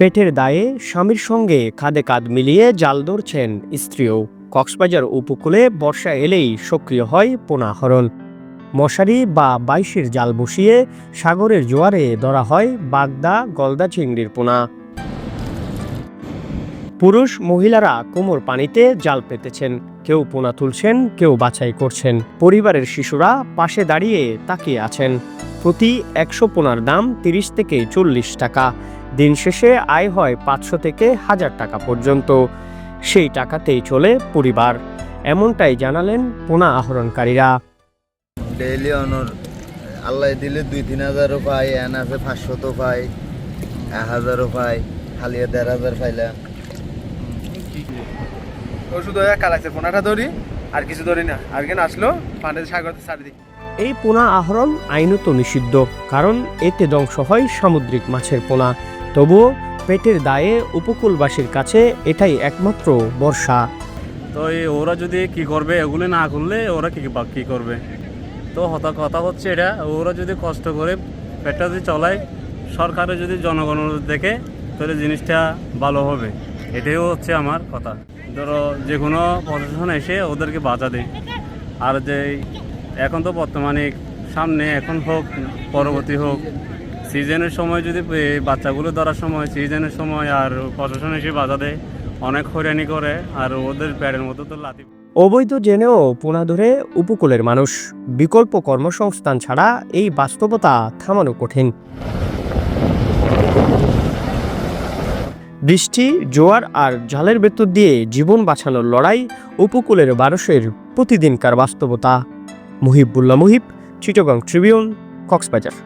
পেটের দায়ে স্বামীর সঙ্গে কাঁধে কাঁধ মিলিয়ে জাল ধরছেন স্ত্রীও। কক্সবাজার উপকূলে বর্ষা এলেই সক্রিয় হয় পোনা আহরণ। মশারি বা বাইশের জাল বসিয়ে সাগরের জোয়ারে ধরা হয় বাগদা, গলদা চিংড়ির পোনা। পুরুষ মহিলারা কোমর পানিতে জাল পেতেছেন, কেউ পোনা তুলছেন, কেউ বাছাই করছেন। পরিবারের শিশুরা পাশে দাঁড়িয়ে তাকিয়ে আছেন। প্রতি ১০০ পোনার দাম ৩০ থেকে ৪০ টাকা। দিন শেষে আয় হয় ৫০০ থেকে ১০০০ টাকা পর্যন্ত। সেই টাকাতেই চলে পরিবার, এমনটাই জানালেন পোনা আহরণকারীরা। ডেইলি অনর আল্লাহ দিলে ২-৩ হাজারও পাই, এন আছে ৫০০ পাই, ১,০০০ও পাই, খালি ১,৫০০ পাইলাম। শুধু কালাইছে পোনাটা ধরি, আর কিছু ধরি না। আর কেন আসলো পানিতে সাগরতে ছাড়ি দিই। এই পোনা আহরণ আইনত নিষিদ্ধ, কারণ এতে ধ্বংস হয় সামুদ্রিক মাছের পোনা। তবুও পেটের দায়ে উপকূলবাসীর কাছে এটাই একমাত্র বর্ষা। তো ওরা যদি কি করবে, এগুলো না করলে ওরা কি করবে? তো কথা হচ্ছে এটা, ওরা যদি কষ্ট করে পেটটা যদি চলায়, সরকারে যদি জনগণ দেখে, তাহলে জিনিসটা ভালো হবে। এটাই হচ্ছে আমার কথা। ধরো যে কোনো প্রশাসন এসে ওদেরকে বাধা দেয়। আর যে এখন তো বর্তমানে সামনে এখন হোক পরবর্তী হোক, সিজনের সময় যদি বাচ্চাগুলো ধরার সময় সিজনের সময় আর প্রশাসন এসে বাধা দেয়, অনেক হয়রানি করে, আর ওদের প্যাডের মতো তো লাথি। অবৈধ জেনেও পোনা ধরে উপকূলের মানুষ। বিকল্প কর্মসংস্থান ছাড়া এই বাস্তবতা থামানো কঠিন। বৃষ্টি, জোয়ার আর জালের ভেতর দিয়ে জীবন বাঁচানোর লড়াই উপকূলের মানুষের প্রতিদিনকার বাস্তবতা। মুহিবুল্লাহ মুহিব, চিটাগং ট্রিবিউন, কক্সবাজার।